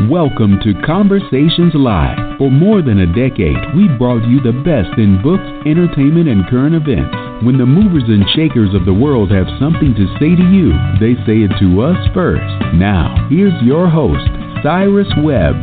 Welcome to Conversations Live. For more than a decade, we've brought you the best in books, entertainment, and current events. When the movers and shakers of the world have something to say to you, they say it to us first. Now, here's your host, Cyrus Webb.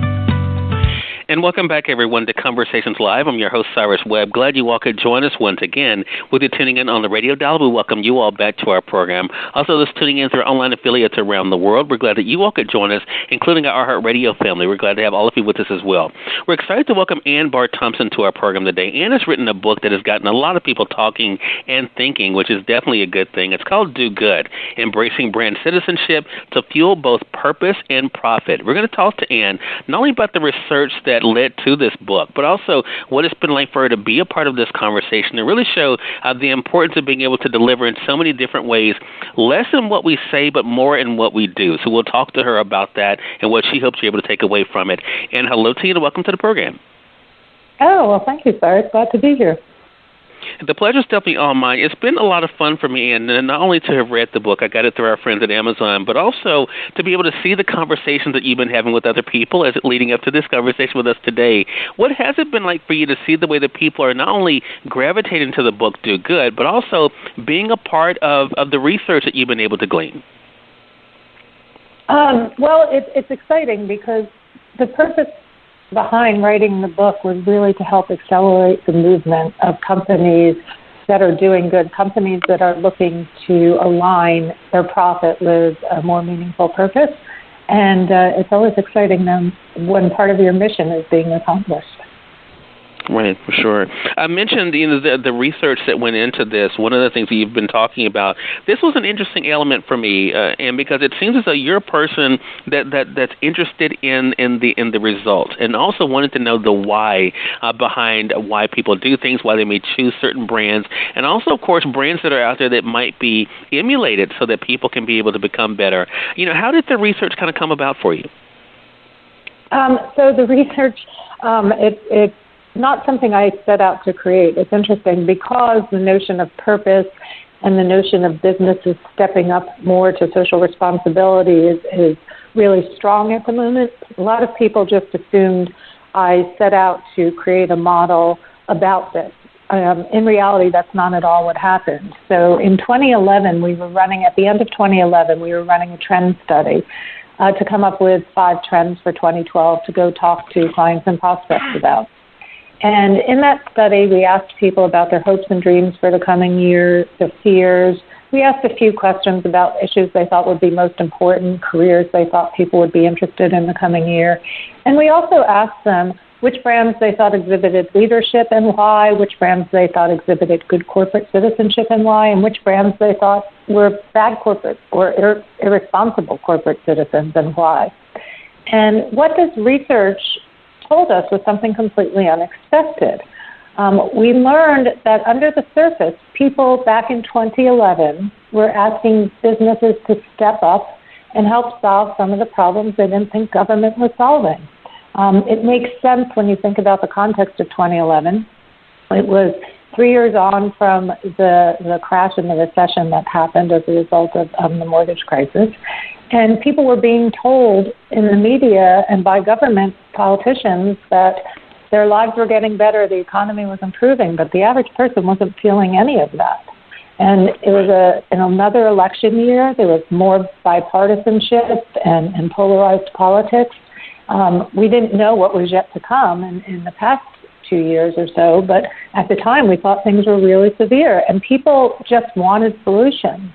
And welcome back, everyone, to Conversations Live. I'm your host, Cyrus Webb. Glad you all could join us once again. Whether you're tuning in on the radio dial, we welcome you all back to our program. Also, those tuning in through online affiliates around the world, we're glad that you all could join us, including our Heart Radio family. We're glad to have all of you with us as well. We're excited to welcome Anne Bahr Thompson to our program today. Anne has written a book that has gotten a lot of people talking and thinking, which is definitely a good thing. It's called Do Good, Embracing Brand Citizenship to Fuel Both Purpose and Profit. We're going to talk to Anne not only about the research that led to this book, but also what it's been like for her to be a part of this conversation and really show the importance of being able to deliver in so many different ways, less in what we say, but more in what we do. So we'll talk to her about that and what she hopes you're able to take away from it. And hello to you and welcome to the program. Oh, well, thank you, Cyrus. Glad to be here. The pleasure's definitely all mine. It's been a lot of fun for me, and not only to have read the book, I got it through our friends at Amazon, but also to be able to see the conversations that you've been having with other people as it leading up to this conversation with us today. What has it been like for you to see the way that people are not only gravitating to the book Do Good, but also being a part of the research that you've been able to glean? Well, it's exciting because the purpose behind writing the book was really to help accelerate the movement of companies that are doing good, companies that are looking to align their profit with a more meaningful purpose. And it's always exciting when part of your mission is being accomplished. Right, for sure. I mentioned the research that went into this. One of the things that you've been talking about, this was an interesting element for me, and because it seems as though you're a person that's interested in the results, and also wanted to know the why behind why people do things, why they may choose certain brands, and also, of course, brands that are out there that might be emulated so that people can be able to become better. How did the research kind of come about for you? So the research, it's not something I set out to create. It's interesting because the notion of purpose and the notion of businesses stepping up more to social responsibility is really strong at the moment. A lot of people just assumed I set out to create a model about this. In reality, that's not at all what happened. So in 2011, at the end of 2011, we were running a trend study to come up with 5 trends for 2012 to go talk to clients and prospects about. And in that study, we asked people about their hopes and dreams for the coming year, their fears. We asked a few questions about issues they thought would be most important, careers they thought people would be interested in the coming year. And we also asked them which brands they thought exhibited leadership and why, which brands they thought exhibited good corporate citizenship and why, and which brands they thought were bad corporate or irresponsible corporate citizens and why. And what this research told us was something completely unexpected. We learned that under the surface, people back in 2011 were asking businesses to step up and help solve some of the problems they didn't think government was solving. It makes sense when you think about the context of 2011. It was 3 years on from the crash and the recession that happened as a result of the mortgage crisis. And people were being told in the media and by government politicians that their lives were getting better, the economy was improving, but the average person wasn't feeling any of that. And it was in another election year. There was more bipartisanship and polarized politics. We didn't know what was yet to come in the past 2 years or so, but at the time we thought things were really severe, and people just wanted solutions.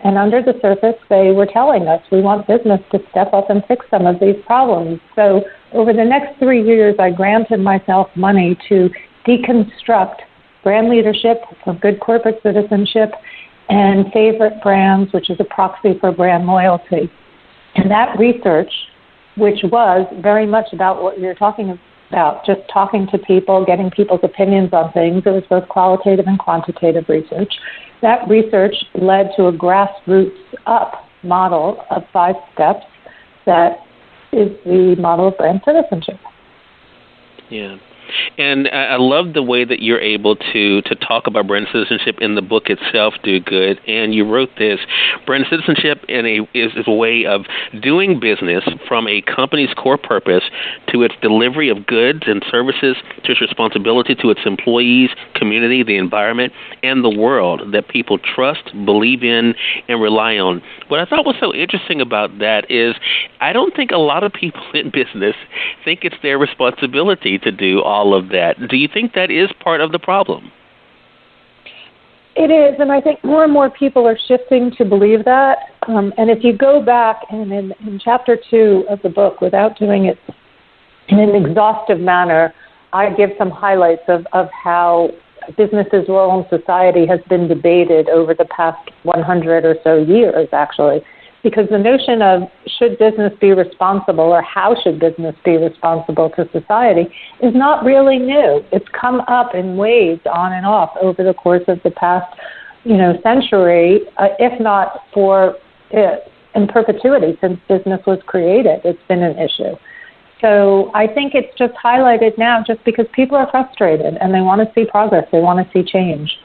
And under the surface, they were telling us, we want business to step up and fix some of these problems. So over the next 3 years, I granted myself money to deconstruct brand leadership for good corporate citizenship and favorite brands, which is a proxy for brand loyalty. And that research, which was very much about what you're talking about, just talking to people, getting people's opinions on things. It was both qualitative and quantitative research. That research led to a grassroots up model of 5 steps that is the model of brand citizenship. Yeah. And I love the way that you're able to talk about brand citizenship in the book itself, Do Good. And you wrote this: brand citizenship is a way of doing business from a company's core purpose to its delivery of goods and services, to its responsibility to its employees, community, the environment, and the world that people trust, believe in, and rely on. What I thought was so interesting about that is I don't think a lot of people in business think it's their responsibility to do all of that. Do you think that is part of the problem? It is, and I think more and more people are shifting to believe that. And if you go back and in Chapter 2 of the book, without doing it in an exhaustive manner, I give some highlights of how business's role in society has been debated over the past 100 or so years, actually. Because the notion of should business be responsible or how should business be responsible to society is not really new. It's come up in waves on and off over the course of the past, century, if not in perpetuity since business was created. It's been an issue. So I think it's just highlighted now just because people are frustrated and they want to see progress. They want to see change.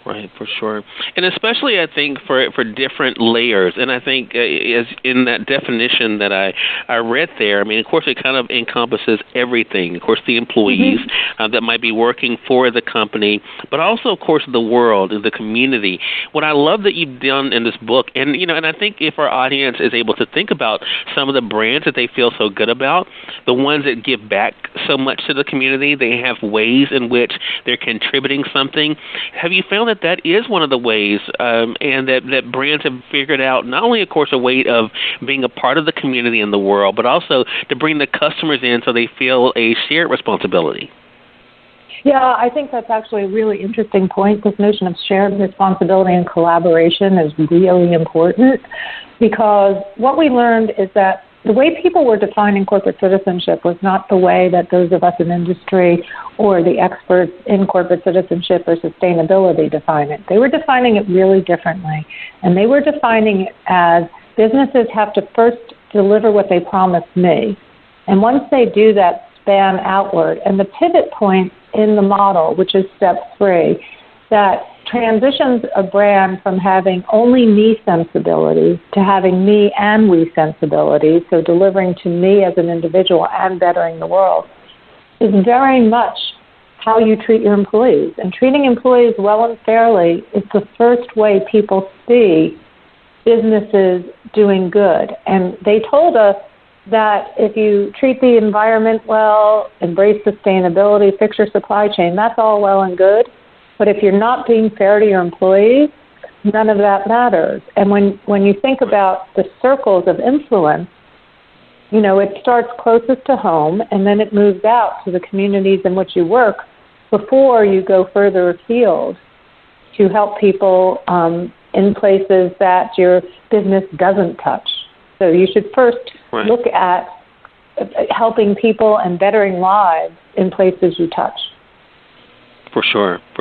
Right, for sure. And especially, I think, for different layers. And I think as in that definition that I read there, I mean, of course, it kind of encompasses everything. Of course, the employees that might be working for the company, but also, of course, the world, the community. What I love that you've done in this book, and, and I think if our audience is able to think about some of the brands that they feel so good about, the ones that give back so much to the community, they have ways in which they're contributing something. Have you found that is one of the ways, and that brands have figured out not only, of course, a way of being a part of the community and the world, but also to bring the customers in so they feel a shared responsibility? Yeah, I think that's actually a really interesting point. This notion of shared responsibility and collaboration is really important because what we learned is that the way people were defining corporate citizenship was not the way that those of us in industry or the experts in corporate citizenship or sustainability define it. They were defining it really differently. And they were defining it as businesses have to first deliver what they promised me. And once they do that, span outward. And the pivot point in the model, which is step 3, that transitions a brand from having only me sensibilities to having me and we sensibilities, so delivering to me as an individual and bettering the world, is very much how you treat your employees. And treating employees well and fairly is the first way people see businesses doing good. And they told us that if you treat the environment well, embrace sustainability, fix your supply chain, that's all well and good. But if you're not being fair to your employees, none of that matters. And when you think about the circles of influence, it starts closest to home, and then it moves out to the communities in which you work before you go further afield to help people in places that your business doesn't touch. So you should first look at helping people and bettering lives in places you touch. For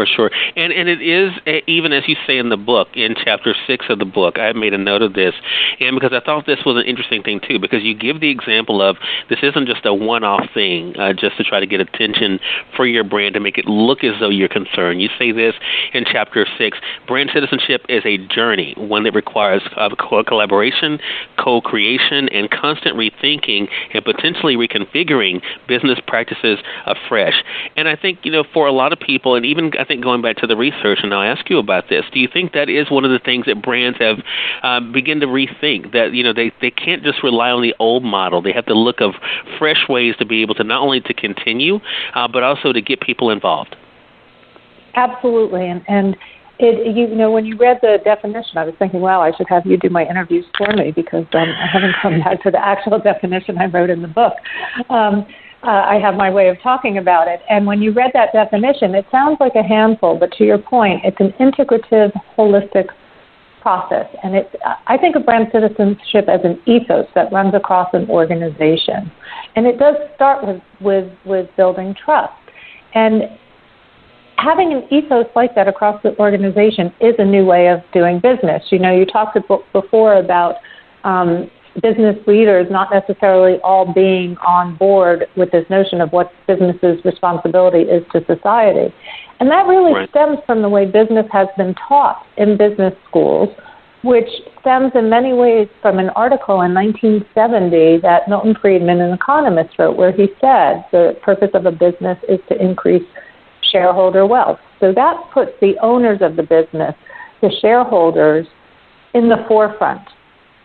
sure. And it is, even as you say in the book, in Chapter 6 of the book, I made a note of this, and because I thought this was an interesting thing, too, because you give the example of this isn't just a one-off thing, just to try to get attention for your brand to make it look as though you're concerned. You say this in Chapter 6, brand citizenship is a journey, one that requires collaboration, co-creation, and constant rethinking and potentially reconfiguring business practices afresh. And I think, for a lot of people, and even I think going back to the research, and I'll ask you about this, do you think that is one of the things that brands have begin to rethink, that they can't just rely on the old model? They have to look of fresh ways to be able to not only to continue, but also to get people involved? Absolutely. And when you read the definition, I was thinking, wow, I should have you do my interviews for me because I haven't come back to the actual definition I wrote in the book. I have my way of talking about it. And when you read that definition, it sounds like a handful, but to your point, it's an integrative, holistic process. And I think of brand citizenship as an ethos that runs across an organization. And it does start with building trust. And having an ethos like that across the organization is a new way of doing business. You talked before about business leaders not necessarily all being on board with this notion of what business's responsibility is to society. And that really stems from the way business has been taught in business schools, which stems in many ways from an article in 1970 that Milton Friedman, an economist, wrote, where he said the purpose of a business is to increase shareholder wealth. So that puts the owners of the business, the shareholders, in the forefront.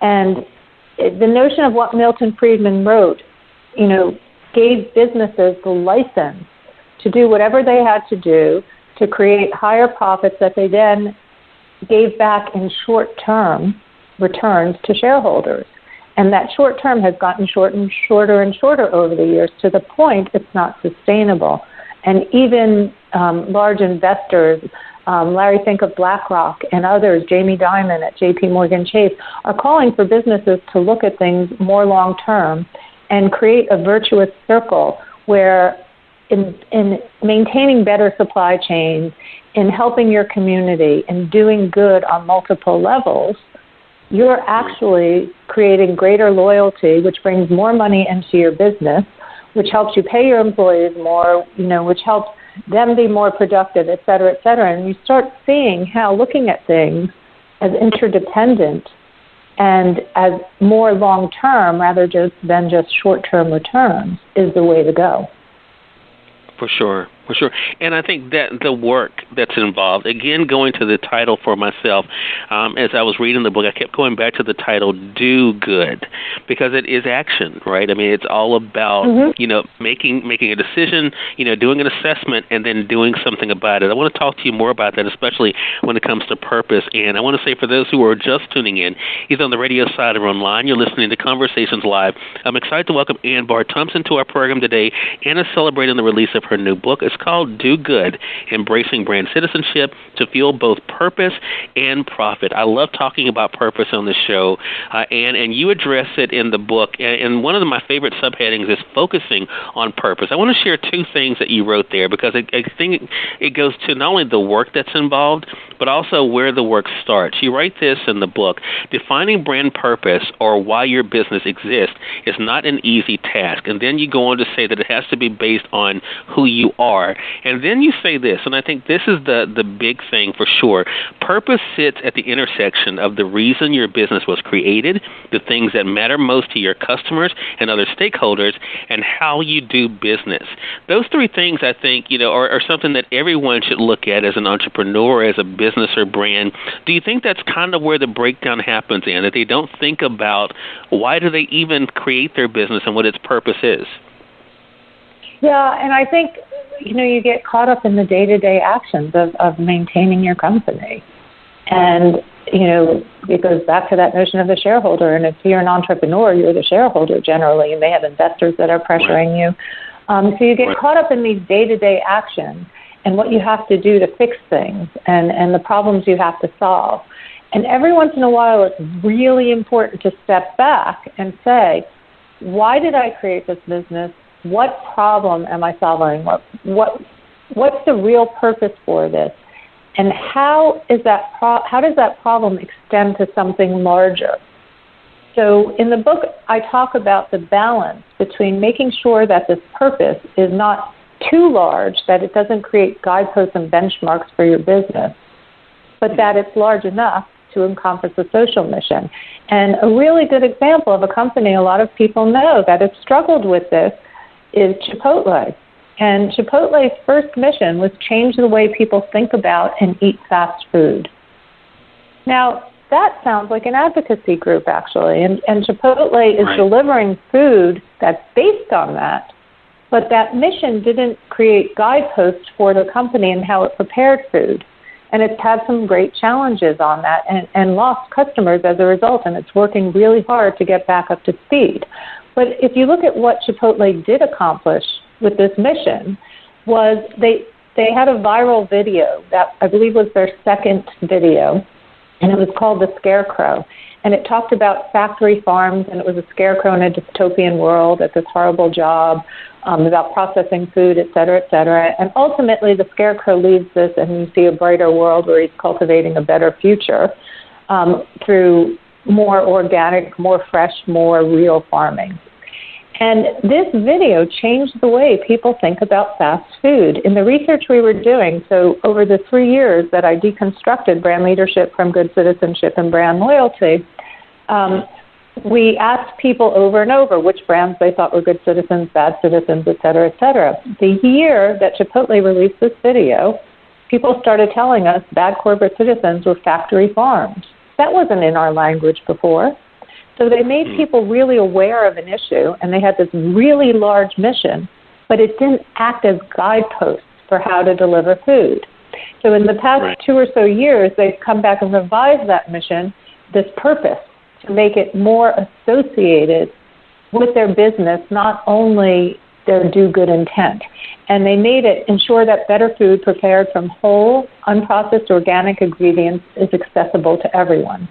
And the notion of what Milton Friedman wrote, gave businesses the license to do whatever they had to do to create higher profits that they then gave back in short-term returns to shareholders. And that short-term has gotten shorter and shorter over the years to the point it's not sustainable. And even large investors, Larry Fink of BlackRock and others, Jamie Dimon at JP Morgan Chase, are calling for businesses to look at things more long-term and create a virtuous circle where in maintaining better supply chains, in helping your community, and doing good on multiple levels, you're actually creating greater loyalty, which brings more money into your business, which helps you pay your employees more, which helps them be more productive, et cetera, et cetera. And you start seeing how looking at things as interdependent and as more long-term rather than just short-term returns is the way to go. For sure. And I think that the work that's involved, again, going to the title for myself, as I was reading the book, I kept going back to the title, Do Good, because it is action, right? I mean, it's all about, making a decision, doing an assessment, and then doing something about it. I want to talk to you more about that, especially when it comes to purpose. And I want to say for those who are just tuning in, either on the radio side or online, you're listening to Conversations Live. I'm excited to welcome Anne Bahr Thompson to our program today. Anne is celebrating the release of her new book. It's called Do Good, Embracing Brand Citizenship to Fuel Both Purpose and Profit. I love talking about purpose on this show, Anne, and you address it in the book. And one of my favorite subheadings is focusing on purpose. I want to share two things that you wrote there because I think it goes to not only the work that's involved, but also where the work starts. You write this in the book: defining brand purpose or why your business exists is not an easy task. And then you go on to say that it has to be based on who you are. And then you say this, and I think this is the big thing for sure. Purpose sits at the intersection of the reason your business was created, the things that matter most to your customers and other stakeholders, and how you do business. Those three things, I think, are something that everyone should look at as an entrepreneur, as a business or brand. Do you think that's kind of where the breakdown happens, Anne, that they don't think about why do they even create their business and what its purpose is? Yeah, and I think, you get caught up in the day-to-day actions of maintaining your company. And, it goes back to that notion of the shareholder. And if you're an entrepreneur, you're the shareholder generally. You may have investors that are pressuring you. So you get caught up in these day-to-day actions and what you have to do to fix things and the problems you have to solve. And every once in a while, it's really important to step back and say, why did I create this business? What problem am I solving? What's the real purpose for this? And how does that problem extend to something larger? So in the book, I talk about the balance between making sure that this purpose is not too large, that it doesn't create guideposts and benchmarks for your business, but that it's large enough to encompass a social mission. And a really good example of a company a lot of people know that has struggled with this is Chipotle. And Chipotle's first mission was change the way people think about and eat fast food. Now, that sounds like an advocacy group, actually. And Chipotle is delivering food that's based on that. But that mission didn't create guideposts for the company and how it prepared food. And it's had some great challenges on that and lost customers as a result. And it's working really hard to get back up to speed. But if you look at what Chipotle did accomplish with this mission, was they had a viral video that I believe was their second video, and it was called The Scarecrow. And it talked about factory farms, and it was a scarecrow in a dystopian world at this horrible job, about processing food, et cetera, et cetera. And ultimately, the scarecrow leaves this, and you see a brighter world where he's cultivating a better future through more organic, more fresh, more real farming. And this video changed the way people think about fast food. In the research we were doing, so over the 3 years that I deconstructed brand leadership from good citizenship and brand loyalty, we asked people over and over which brands they thought were good citizens, bad citizens, et cetera, et cetera. The year that Chipotle released this video, people started telling us bad corporate citizens were factory farms. That wasn't in our language before. So they made people really aware of an issue, and they had this really large mission, but it didn't act as guideposts for how to deliver food. So in the past 2 or so years, they've come back and revised that mission, this purpose, to make it more associated with their business, not only their do-good intent. And they made it ensure that better food prepared from whole, unprocessed organic ingredients is accessible to everyone.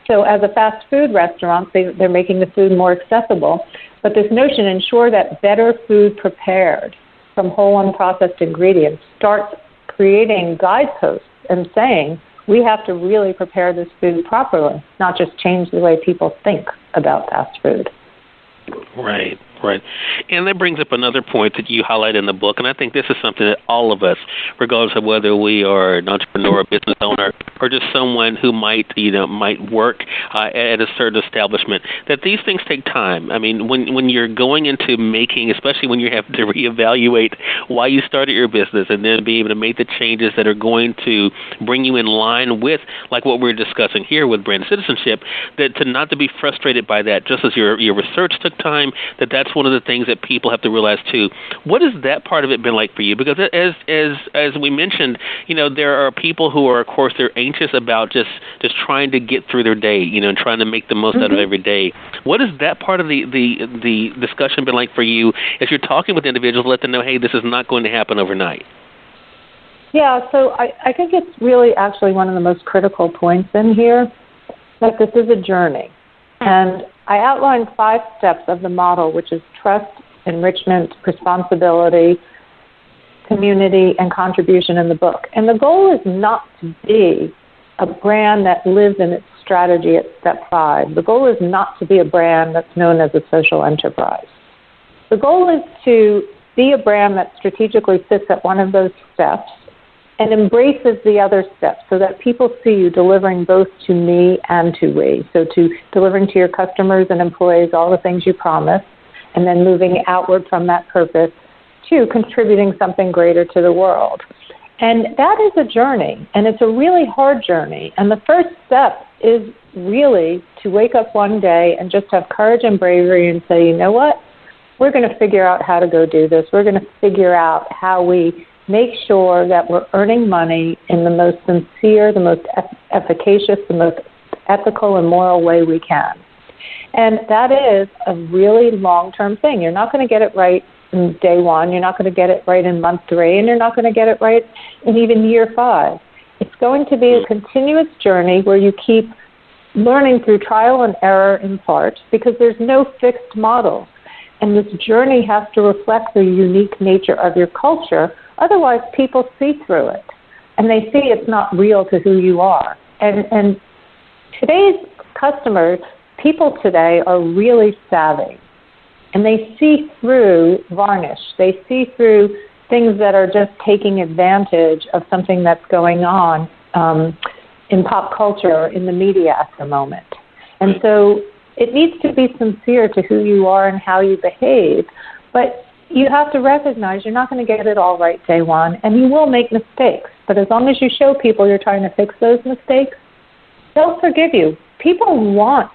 So as a fast food restaurant, they're making the food more accessible, but this notion, ensure that better food prepared from whole, unprocessed ingredients, starts creating guideposts and saying, we have to really prepare this food properly, not just change the way people think about fast food. Right. And that brings up another point that you highlight in the book, and I think this is something that all of us, regardless of whether we are an entrepreneur, a business owner, or just someone who might work at a certain establishment, that these things take time. I mean, when you're going into making, especially when you have to reevaluate why you started your business and then be able to make the changes that are going to bring you in line with, like what we're discussing here with brand citizenship, that not to be frustrated by that, just as your research took time, that's one of the things that people have to realize too. What has that part of it been like for you? Because as we mentioned, there are people who are, of course, they're anxious about just trying to get through their day, and trying to make the most out of every day. What has that part of the discussion been like for you as you're talking with individuals to let them know, hey, this is not going to happen overnight? Yeah, so I think it's really actually one of the most critical points in here, that this is a journey. And I outlined 5 steps of the model, which is trust, enrichment, responsibility, community, and contribution in the book. And the goal is not to be a brand that lives in its strategy at step 5. The goal is not to be a brand that's known as a social enterprise. The goal is to be a brand that strategically sits at one of those steps and embraces the other steps so that people see you delivering both to me and to we. So to delivering to your customers and employees all the things you promise, and then moving outward from that purpose to contributing something greater to the world. And that is a journey, and it's a really hard journey. And the first step is really to wake up one day and just have courage and bravery and say, you know what, we're going to figure out how to go do this. We're going to figure out how we make sure that we're earning money in the most sincere, the most efficacious, the most ethical and moral way we can. And that is a really long-term thing. You're not going to get it right in day 1. You're not going to get it right in month 3, and you're not going to get it right in even year 5. It's going to be a continuous journey where you keep learning through trial and error in part, because there's no fixed model. And this journey has to reflect the unique nature of your culture. Otherwise, people see through it, and they see it's not real to who you are. And today's customers, people today, are really savvy, and they see through varnish. They see through things that are just taking advantage of something that's going on in pop culture or in the media at the moment. And so it needs to be sincere to who you are and how you behave, but you have to recognize you're not going to get it all right day 1, and you will make mistakes. But as long as you show people you're trying to fix those mistakes, they'll forgive you. People want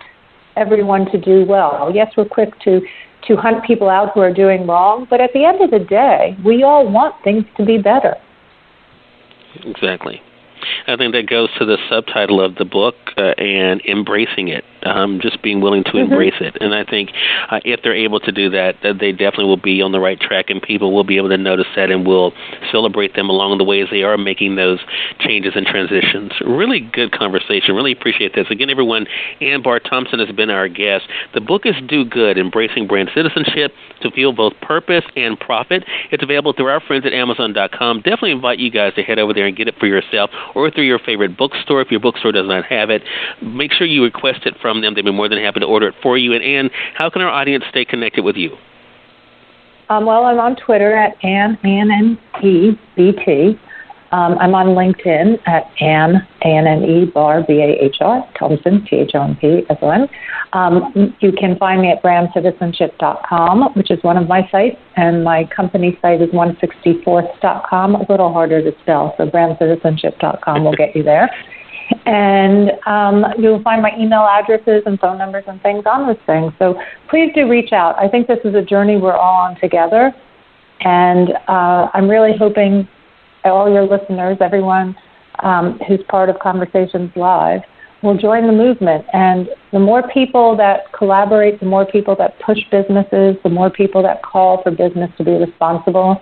everyone to do well. Yes, we're quick to hunt people out who are doing wrong, but at the end of the day, we all want things to be better. Exactly. I think that goes to the subtitle of the book, and embracing it, just being willing to embrace it. And I think if they're able to do that, they definitely will be on the right track, and people will be able to notice that and will celebrate them along the way as they are making those changes and transitions. Really good conversation. Really appreciate this. Again, everyone, Anne Bahr Thompson has been our guest. The book is Do Good, Embracing Brand Citizenship to Fuel Both Purpose and Profit. It's available through our friends at Amazon.com. Definitely invite you guys to head over there and get it for yourself, or through your favorite bookstore if your bookstore does not have it. Make sure you request it from from them, they'd be more than happy to order it for you. And Anne, how can our audience stay connected with you? Well, I'm on Twitter at AnneBT. I'm on LinkedIn at Anne Bahr, Bahr Thompson, THOMP. You can find me at brandcitizenship.com, which is one of my sites, and my company site is 164th.com, a little harder to spell, so brandcitizenship.com will get you there. And you'll find my email addresses and phone numbers and things on those things. So please do reach out. I think this is a journey we're all on together. And I'm really hoping all your listeners, everyone who's part of Conversations Live, will join the movement. And the more people that collaborate, the more people that push businesses, the more people that call for business to be responsible,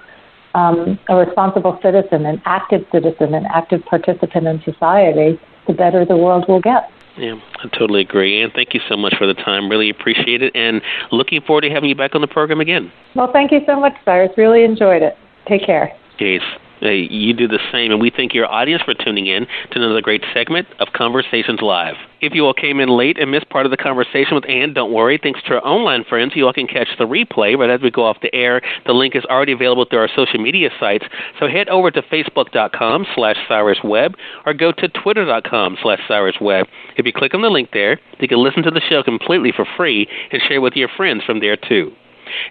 a responsible citizen, an active participant in society, the better the world will get. Yeah, I totally agree. And thank you so much for the time. Really appreciate it. And looking forward to having you back on the program again. Well, thank you so much, Cyrus. Really enjoyed it. Take care. Yes. Hey, you do the same, and we thank your audience for tuning in to another great segment of Conversations Live. If you all came in late and missed part of the conversation with Anne, don't worry. Thanks to our online friends, you all can catch the replay right as we go off the air. The link is already available through our social media sites, so head over to Facebook.com/Cyrus Webb or go to Twitter.com/Cyrus Webb. If you click on the link there, you can listen to the show completely for free and share with your friends from there, too.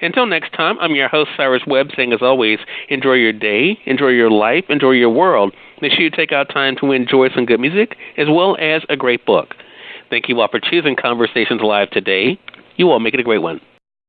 Until next time, I'm your host, Cyrus Webb, saying as always, enjoy your day, enjoy your life, enjoy your world. Make sure you take out time to enjoy some good music as well as a great book. Thank you all for choosing Conversations Live today. You all make it a great one.